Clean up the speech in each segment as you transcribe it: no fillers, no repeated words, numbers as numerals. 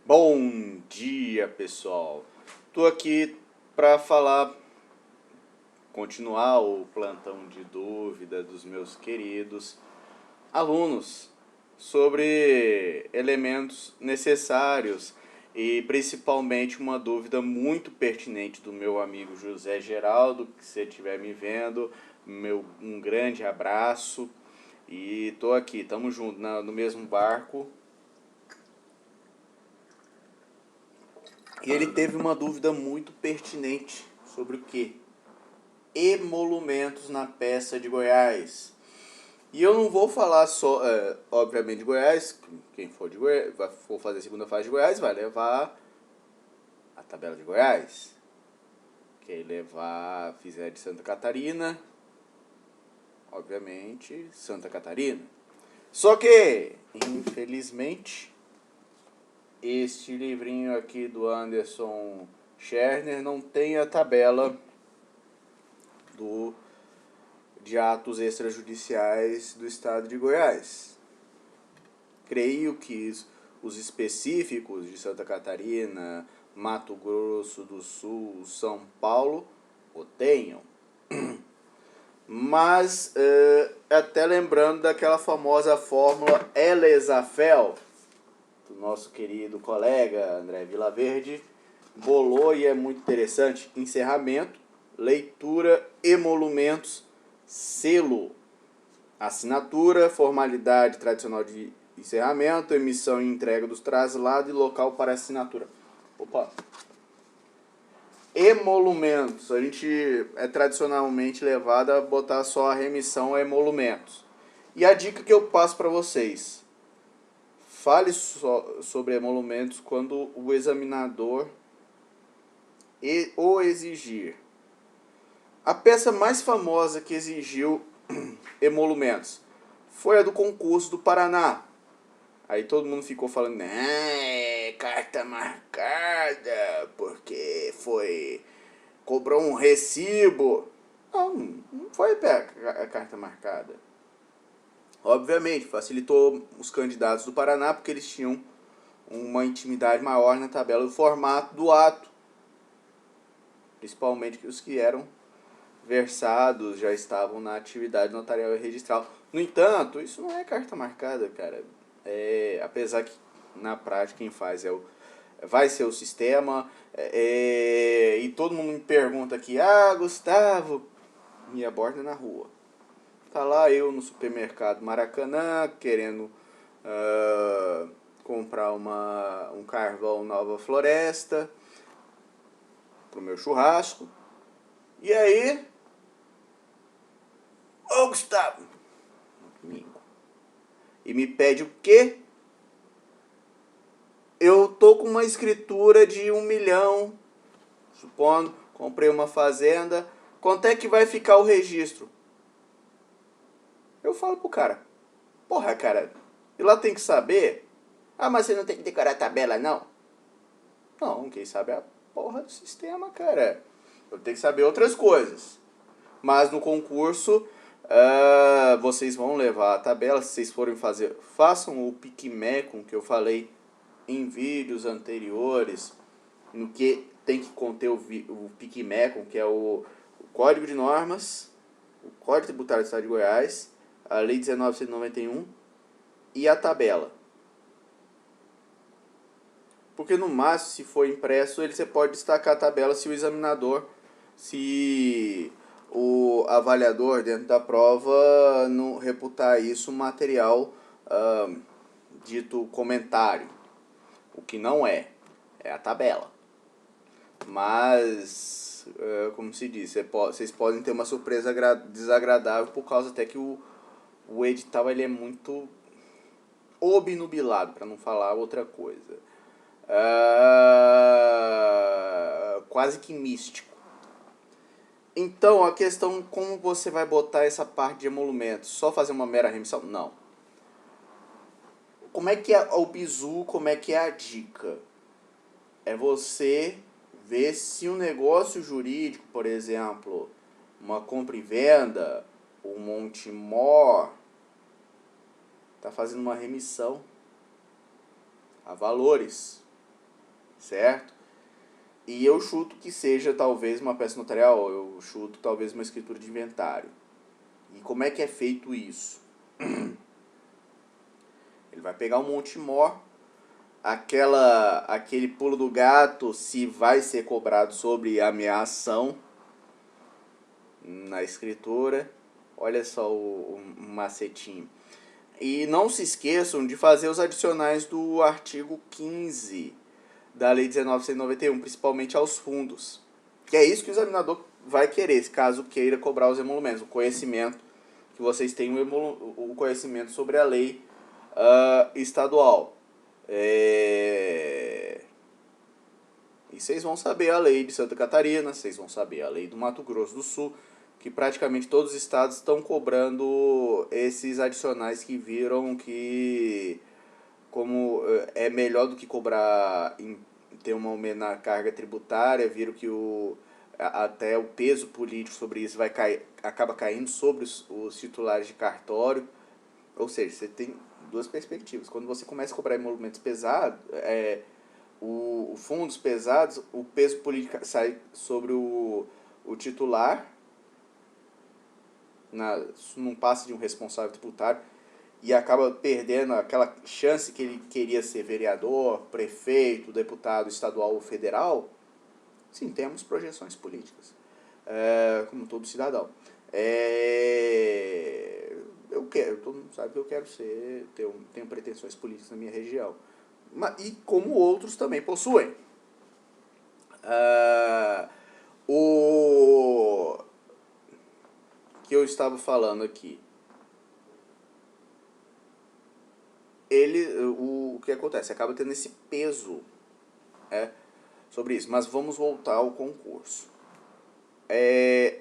Bom dia, pessoal. Tô aqui para continuar o plantão de dúvida dos meus queridos alunos sobre elementos necessários e principalmente uma dúvida muito pertinente do meu amigo José Geraldo, que se estiver me vendo, um grande abraço. E tô aqui, tamo junto no mesmo barco. E ele teve uma dúvida muito pertinente sobre o que? Emolumentos na peça de Goiás. E eu não vou falar só, obviamente, de Goiás. Quem for de Goiás, for fazer a segunda fase de Goiás, vai levar a tabela de Goiás. Quem fizer de Santa Catarina, obviamente, Santa Catarina. Só que, infelizmente, este livrinho aqui do Anderson Scherner não tem a tabela de atos extrajudiciais do estado de Goiás. Creio que os específicos de Santa Catarina, Mato Grosso do Sul, São Paulo o tenham. Mas, até lembrando daquela famosa fórmula Elesafel, do nosso querido colega André Vilaverde, bolou, e é muito interessante: encerramento, leitura, emolumentos, selo, assinatura, formalidade tradicional de encerramento, emissão e entrega dos traslados e local para assinatura. Opa! Emolumentos, a gente é tradicionalmente levado a botar só a remissão a emolumentos. E a dica que eu passo para vocês: fale sobre emolumentos quando o examinador o exigir. A peça mais famosa que exigiu emolumentos foi a do concurso do Paraná. Aí todo mundo ficou falando, carta marcada, porque cobrou um recibo. Não foi a carta marcada. Obviamente, facilitou os candidatos do Paraná, porque eles tinham uma intimidade maior na tabela do formato do ato. Principalmente os que eram versados, já estavam na atividade notarial e registral. No entanto, isso não é carta marcada, cara. Apesar que na prática quem faz vai ser o sistema. E todo mundo me pergunta aqui, Gustavo, me aborda na rua. Tá lá eu no supermercado Maracanã, querendo comprar um carvão Nova Floresta pro meu churrasco. E aí, Gustavo, domingo, e me pede o quê? Eu tô com uma escritura de 1 milhão, supondo, comprei uma fazenda, quanto é que vai ficar o registro? Eu falo pro cara, porra, cara, e lá tem que saber? Mas você não tem que decorar a tabela, não? Não, quem sabe é a porra do sistema, cara. Eu tenho que saber outras coisas. Mas no concurso, vocês vão levar a tabela. Se vocês forem fazer, façam o PicMecum que eu falei em vídeos anteriores, no que tem que conter o PicMecum, que é o Código de Normas, o Código Tributário do Estado de Goiás, a Lei 19.191 e a tabela. Porque no máximo, se for impresso, você pode destacar a tabela se o examinador, se o avaliador dentro da prova não reputar isso um material dito comentário. O que não é a tabela. Mas, como se diz, vocês podem ter uma surpresa desagradável por causa até que o edital ele é muito obnubilado, para não falar outra coisa. Quase que místico. Então, a questão, como você vai botar essa parte de emolumentos? Só fazer uma mera remissão? Não. Como é que é o bizu, como é que é a dica? É você ver se um negócio jurídico, por exemplo, uma compra e venda, um Montemor, está fazendo uma remissão a valores. certo? E eu chuto que seja talvez uma peça notarial, eu chuto talvez uma escritura de inventário. E como é que é feito isso? Ele vai pegar um monte mor, aquele pulo do gato, se vai ser cobrado sobre ameação na escritura. Olha só o macetinho. E não se esqueçam de fazer os adicionais do artigo 15 da Lei 19.191, principalmente aos fundos. Que é isso que o examinador vai querer, caso queira cobrar os emolumentos. O conhecimento, que vocês tenham o conhecimento sobre a lei estadual. E vocês vão saber a lei de Santa Catarina, vocês vão saber a lei do Mato Grosso do Sul, que praticamente todos os estados estão cobrando esses adicionais que viram que como é melhor do que cobrar ter uma aumento na carga tributária, viram que até o peso político sobre isso acaba caindo sobre os titulares de cartório. Ou seja, você tem duas perspectivas. Quando você começa a cobrar emolumentos pesados, fundos pesados, o peso político sai sobre o titular, não passa de um responsável tributário, e acaba perdendo aquela chance que ele queria ser vereador, prefeito, deputado estadual ou federal. Sim, temos projeções políticas, como todo cidadão. Todo mundo sabe que eu quero tenho pretensões políticas na minha região. E como outros também possuem. O que eu estava falando aqui. O que acontece? Acaba tendo esse peso sobre isso. Mas vamos voltar ao concurso.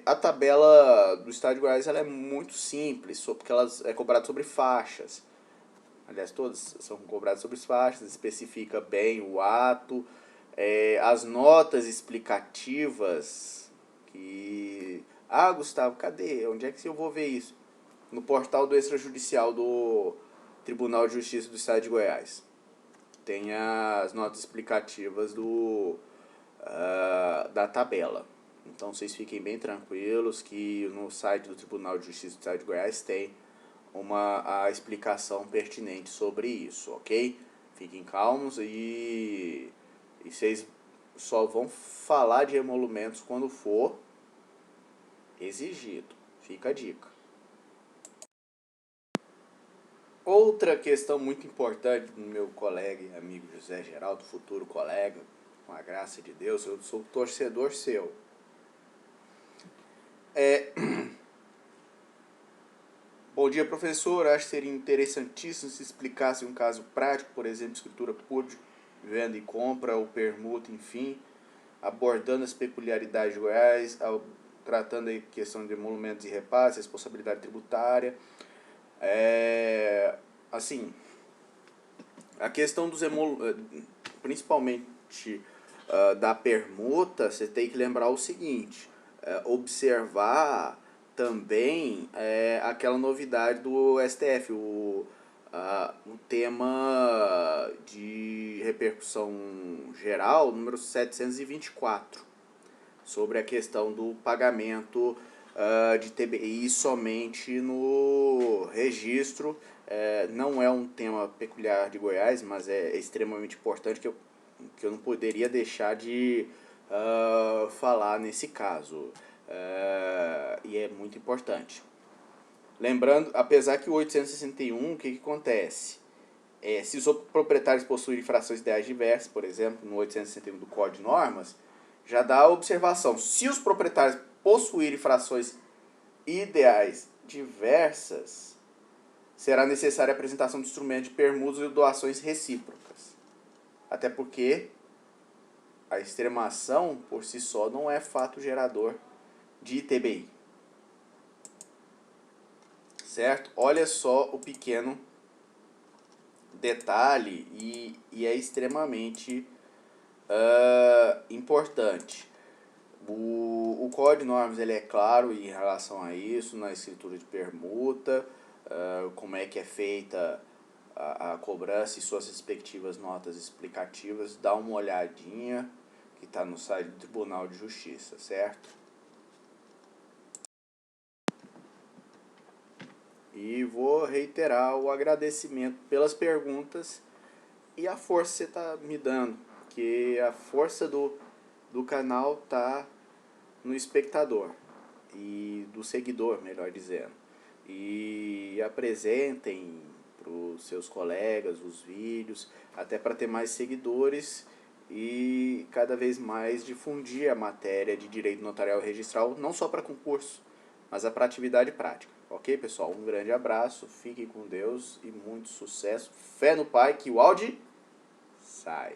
A tabela do Estado de Goiás ela é muito simples, porque ela é cobrada sobre faixas. Aliás, todas são cobradas sobre faixas, especifica bem o ato, as notas explicativas que... Gustavo, cadê? Onde é que eu vou ver isso? No portal do extrajudicial do Tribunal de Justiça do Estado de Goiás. Tem as notas explicativas da tabela. Então vocês fiquem bem tranquilos que no site do Tribunal de Justiça do Estado de Goiás tem a explicação pertinente sobre isso, ok? Fiquem calmos e vocês só vão falar de emolumentos quando for exigido. Fica a dica. Outra questão muito importante do meu colega e amigo José Geraldo, futuro colega, com a graça de Deus, eu sou torcedor seu. Bom dia, professor. Acho que seria interessantíssimo se explicasse um caso prático, por exemplo, escritura pública, venda e compra, ou permuta, enfim, abordando as peculiaridades de Goiás, tratando a questão de emolumentos e repasses, responsabilidade tributária. Assim, a questão dos principalmente da permuta, você tem que lembrar o seguinte, observar também aquela novidade do STF, o tema de repercussão geral, número 724, sobre a questão do pagamento de TBI somente no registro. Não é um tema peculiar de Goiás, mas é extremamente importante que eu não poderia deixar de falar nesse caso. E é muito importante. Lembrando, apesar que o 861, o que acontece? Se os proprietários possuírem frações ideais diversas, por exemplo, no 861 do Código de Normas, já dá a observação. Se os proprietários possuírem frações ideais diversas, será necessária a apresentação de instrumento de permutas e doações recíprocas. Até porque a extremação, por si só, não é fato gerador de ITBI. Certo? Olha só o pequeno detalhe e é extremamente importante. O Código de Normas ele é claro em relação a isso, na escritura de permuta, como é que é feita a cobrança e suas respectivas notas explicativas, dá uma olhadinha que está no site do Tribunal de Justiça, certo? E vou reiterar o agradecimento pelas perguntas e a força que você está me dando, porque a força do canal tá no espectador e do seguidor, melhor dizendo. E apresentem para os seus colegas os vídeos, até para ter mais seguidores e cada vez mais difundir a matéria de direito notarial e registral, não só para concurso, mas para atividade prática. Ok, pessoal? Um grande abraço, fiquem com Deus e muito sucesso. Fé no Pai, que o áudio sai.